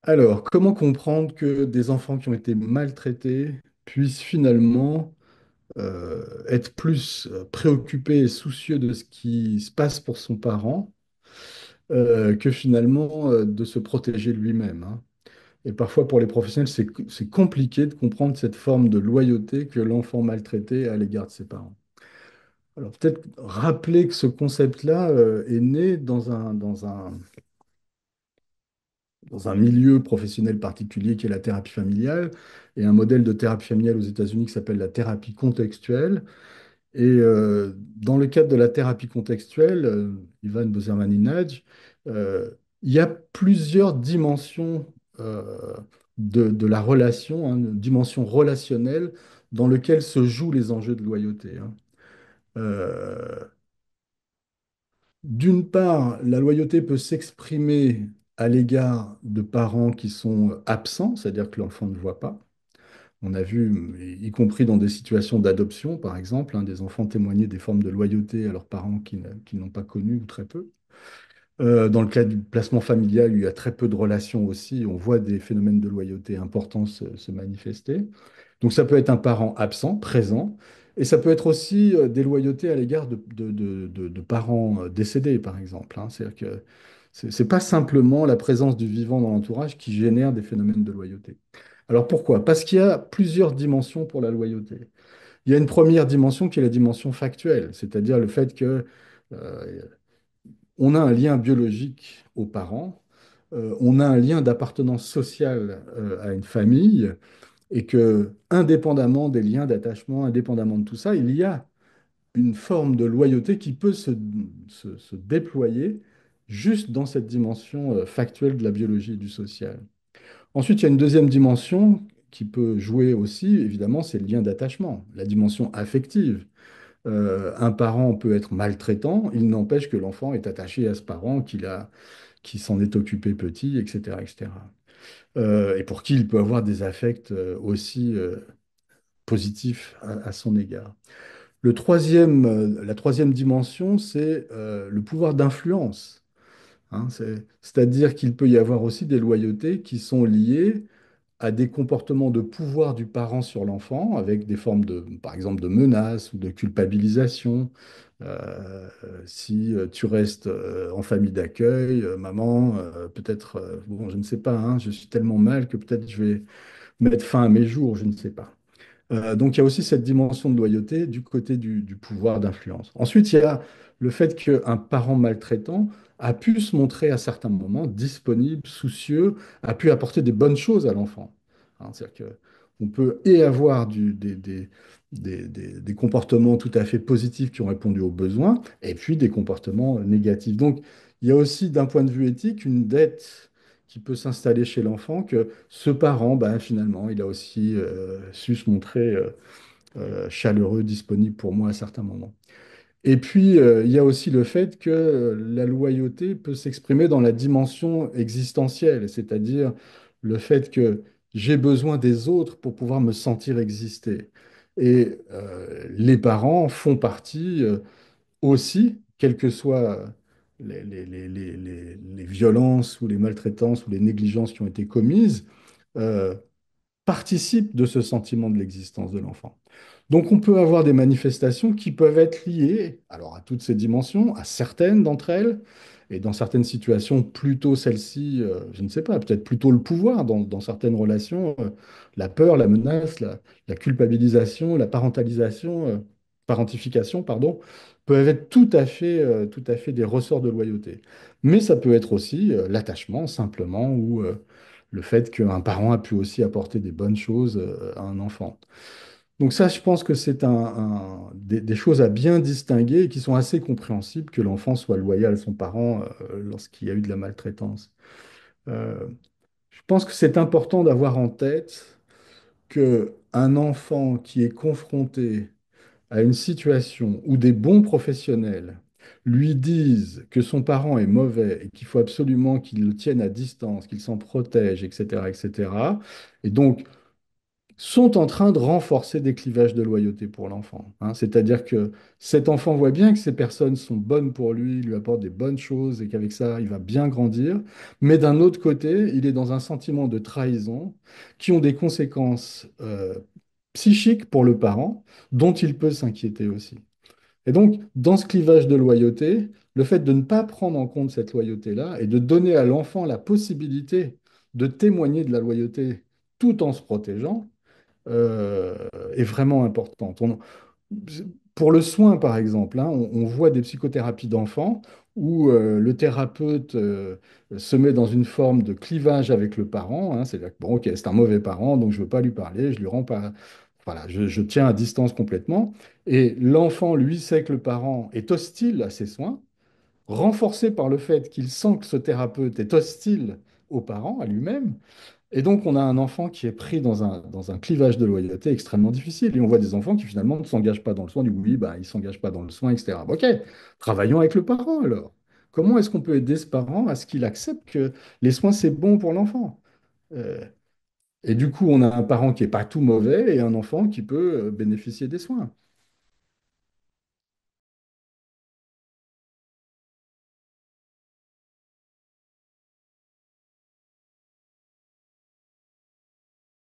Alors, comment comprendre que des enfants qui ont été maltraités puissent finalement être plus préoccupés et soucieux de ce qui se passe pour son parent que finalement de se protéger lui-même, hein. Et parfois, pour les professionnels, c'est compliqué de comprendre cette forme de loyauté que l'enfant maltraité a à l'égard de ses parents. Alors, peut-être rappeler que ce concept-là est né dans un milieu professionnel particulier qui est la thérapie familiale, et un modèle de thérapie familiale aux États-Unis qui s'appelle la thérapie contextuelle. Et dans le cadre de la thérapie contextuelle, Ivan Boserman-Inaj, euh, il y a plusieurs dimensions de la relation, hein, une dimension relationnelle dans lequel se jouent les enjeux de loyauté, hein. Euh, D'une part, la loyauté peut s'exprimer à l'égard de parents qui sont absents, c'est-à-dire que l'enfant ne voit pas. On a vu, y compris dans des situations d'adoption, par exemple, hein, des enfants témoigner des formes de loyauté à leurs parents qui n'ont pas connu ou très peu. Dans le cas du placement familial, il y a très peu de relations aussi. On voit des phénomènes de loyauté importants se manifester. Donc ça peut être un parent absent, présent, et ça peut être aussi des loyautés à l'égard de parents décédés, par exemple, hein. C'est-à-dire que c'est pas simplement la présence du vivant dans l'entourage qui génère des phénomènes de loyauté. Alors pourquoi? Parce qu'il y a plusieurs dimensions pour la loyauté. Il y a une première dimension qui est la dimension factuelle, c'est-à-dire le fait que euh, on a un lien biologique aux parents, on a un lien d'appartenance sociale à une famille, et que, indépendamment des liens d'attachement, indépendamment de tout ça, il y a une forme de loyauté qui peut se déployer juste dans cette dimension factuelle de la biologie et du social. Ensuite, il y a une deuxième dimension qui peut jouer aussi, évidemment, c'est le lien d'attachement, la dimension affective. Un parent peut être maltraitant, il n'empêche que l'enfant est attaché à ce parent qui s'en est occupé petit, etc., etc. Et pour qui il peut avoir des affects aussi positifs à son égard. La troisième dimension, c'est le pouvoir d'influence, hein. C'est-à-dire qu'il peut y avoir aussi des loyautés qui sont liées à des comportements de pouvoir du parent sur l'enfant, avec des formes de, par exemple, de menaces ou de culpabilisation. Si tu restes en famille d'accueil, maman, peut-être, bon, je ne sais pas, hein, je suis tellement mal que peut-être je vais mettre fin à mes jours, je ne sais pas. Donc il y a aussi cette dimension de loyauté du côté du pouvoir d'influence. Ensuite, il y a le fait qu'un parent maltraitant a pu se montrer à certains moments disponible, soucieux, a pu apporter des bonnes choses à l'enfant, hein. C'est-à-dire qu'on peut et avoir des comportements tout à fait positifs qui ont répondu aux besoins, et puis des comportements négatifs. Donc il y a aussi, d'un point de vue éthique, une dette qui peut s'installer chez l'enfant, que ce parent, ben, finalement, il a aussi su se montrer chaleureux, disponible pour moi à certains moments. Et puis, il y a aussi le fait que la loyauté peut s'exprimer dans la dimension existentielle, c'est-à-dire le fait que j'ai besoin des autres pour pouvoir me sentir exister. Et les parents font partie aussi, quelles que soient les violences ou les maltraitances ou les négligences qui ont été commises, euh, participent de ce sentiment de l'existence de l'enfant. Donc on peut avoir des manifestations qui peuvent être liées alors à toutes ces dimensions, à certaines d'entre elles, et dans certaines situations, plutôt celle-ci, je ne sais pas, peut-être plutôt le pouvoir dans certaines relations, la peur, la menace, la culpabilisation, la parentalisation, parentification, pardon, peuvent être tout à fait des ressorts de loyauté. Mais ça peut être aussi l'attachement, simplement, ou le fait qu'un parent a pu aussi apporter des bonnes choses à un enfant. Donc ça, je pense que c'est des choses à bien distinguer et qui sont assez compréhensibles que l'enfant soit loyal à son parent lorsqu'il y a eu de la maltraitance. Euh, je pense que c'est important d'avoir en tête que un enfant qui est confronté à une situation où des bons professionnels lui disent que son parent est mauvais et qu'il faut absolument qu'il le tienne à distance, qu'il s'en protège, etc., etc., et cetera, et donc sont en train de renforcer des clivages de loyauté pour l'enfant, hein. C'est-à-dire que cet enfant voit bien que ces personnes sont bonnes pour lui, lui apportent des bonnes choses et qu'avec ça, il va bien grandir. Mais d'un autre côté, il est dans un sentiment de trahison qui ont des conséquences psychiques pour le parent, dont il peut s'inquiéter aussi. Et donc, dans ce clivage de loyauté, le fait de ne pas prendre en compte cette loyauté-là et de donner à l'enfant la possibilité de témoigner de la loyauté tout en se protégeant, euh, est vraiment importante. Pour le soin, par exemple, hein, on voit des psychothérapies d'enfants où le thérapeute se met dans une forme de clivage avec le parent, hein. C'est-à-dire que, bon, ok, c'est un mauvais parent, donc je ne veux pas lui parler, je lui rends pas. Voilà, je tiens à distance complètement. Et l'enfant, lui, sait que le parent est hostile à ses soins, renforcé par le fait qu'il sent que ce thérapeute est hostile au parent, à lui-même. Et donc, on a un enfant qui est pris dans un clivage de loyauté extrêmement difficile. Et on voit des enfants qui finalement ne s'engagent pas dans le soin, du coup, oui, bah, ils ne s'engagent pas dans le soin, etc. Ok, travaillons avec le parent alors. Comment est-ce qu'on peut aider ce parent à ce qu'il accepte que les soins, c'est bon pour l'enfant? Euh, et du coup, on a un parent qui n'est pas tout mauvais et un enfant qui peut bénéficier des soins.